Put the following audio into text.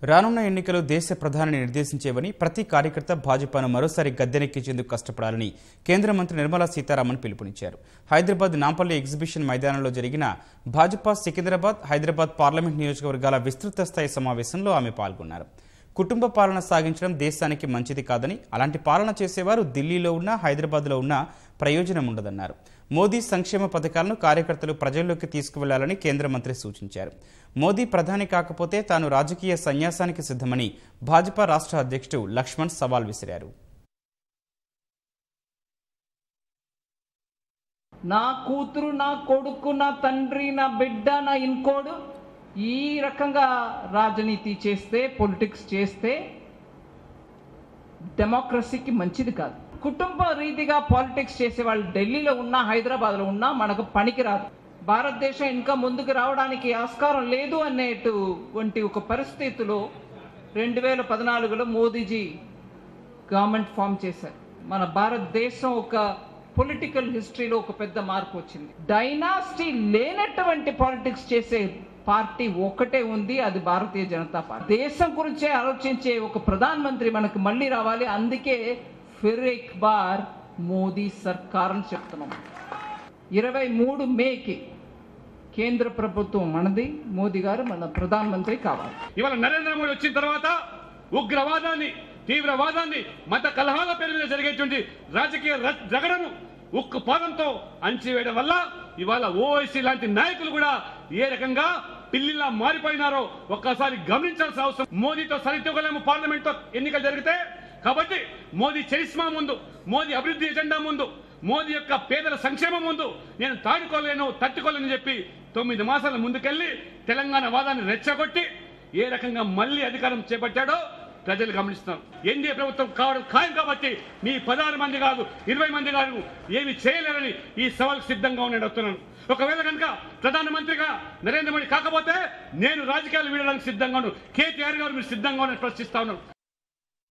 రానున్న ఎన్నికలు దేశ ప్రధానిని నిర్దేశించేవని ప్రతి కార్యకర్త భాజపాను మరోసారి గద్దెనెక్కించేందుకు కష్టపడాలని కేంద్ర మంత్రి నిర్మలా సీతారామన్ పిలుపునిచ్చారు. హైదరాబాద్ నాంపల్లి ఎగ్జిబిషన్ మైదానంలో జరిగిన భాజపా సికింద్రాబాద్, హైదరాబాద్ పార్లమెంట్ నియోజకవర్గాల విస్తృత స్థాయి సమావేశంలో ఆమె పాల్గొన్నారు. కుటుంబ పాలన సాగించడం దేశానికి మంచిది కాదని, అలాంటి పాలన చేసేవారు ఢిల్లీలో ఉన్నా హైదరాబాద్లో ఉన్నా ప్రయోజనం ఉండదన్నారు. మోదీ సంక్షేమ పథకాలను కార్యకర్తలు ప్రజల్లోకి తీసుకువెళ్లాలని కేంద్ర మంత్రి సూచించారు. మోదీ ప్రధాని కాకపోతే తాను రాజకీయ సన్యాసానికి సిద్ధమని భాజపా రాష్ట్ర అధ్యక్షుడు లక్ష్మణ్ సవాల్ విసిరారు. నా కూతురు, నా కొడుకు, నా తండ్రి, నా బిడ్డ, నా ఇంకోడు ఈ రకంగా రాజనీతి చేస్తే, పొలిటిక్స్ చేస్తే డెమోక్రసీకి మంచిది కాదు. కుటుంబ రీతిగా పాలిటిక్స్ చేసే వాళ్ళు ఢిల్లీలో ఉన్నా హైదరాబాద్లో ఉన్నా మనకు పనికి రాదు. భారతదేశం ఇంకా ముందుకు రావడానికి ఆస్కారం లేదు అనేటువంటి ఒక పరిస్థితిలో 2014లో మోదీజీ గవర్నమెంట్ ఫామ్ చేశారు. మన భారతదేశం ఒక పొలిటికల్ హిస్టరీలో ఒక పెద్ద మార్పు వచ్చింది. డైనాసిటీ లేనటువంటి పాలిటిక్స్ చేసే పార్టీ ఒకటే ఉంది, అది భారతీయ జనతా పార్టీ. దేశం గురించే ఆలోచించే ఒక ప్రధానమంత్రి మనకు మళ్ళీ రావాలి. అందుకే ఫిర్ ఎక్ బార్ మోదీ సర్కార్ అని చెప్తున్నాం. 23 మేకి కేంద్ర ప్రభుత్వం మనది, మోదీ గారు మన ప్రధానమంత్రి కావాలి. ఇవాళ నరేంద్ర మోడీ వచ్చిన తర్వాత ఉగ్రవాదాన్ని, తీవ్రవాదాన్ని, మత కలహాల పేరు మీద జరిగేటువంటి రాజకీయ జగడను ఉక్కు పాదంతో అంచివేయడం వల్ల ఇవాళ ఓవైసీ లాంటి నాయకులు కూడా ఏ రకంగా పిల్లిలా మారిపోయినారో ఒక్కసారి గమనించాల్సిన అవసరం. మోదీతో సరితూగలేము పార్లమెంట్ తో ఎన్నికలు జరిగితే. కాబట్టి మోదీ చరిస్మా ముందు, మోదీ అభివృద్ధి ఎజెండా ముందు, మోదీ యొక్క పేదల సంక్షేమం ముందు నేను తట్టుకోలేను చెప్పి 9 మాసాల ముందుకెళ్లి తెలంగాణ వాదాన్ని రెచ్చగొట్టి ఏ రకంగా మళ్ళీ అధికారం చేపట్టాడో ప్రజలు గమనిస్తున్నారు. ఎన్డీఏ ప్రభుత్వం కావడం ఖాయం కాబట్టి మీ 16 మంది కాదు, 20 మంది కాదు ఏమి చేయలేరని ఈ సవాల్కి సిద్ధంగా ఉన్నాడు. ఒకవేళ కనుక ప్రధానమంత్రిగా నరేంద్ర మోడీ కాకపోతే నేను రాజకీయాలు వీడడానికి సిద్ధంగా ఉన్నాను. కేటీఆర్ గారు మీరు సిద్ధంగా ఉన్నారని ప్రశ్నిస్తా ఉన్నాను.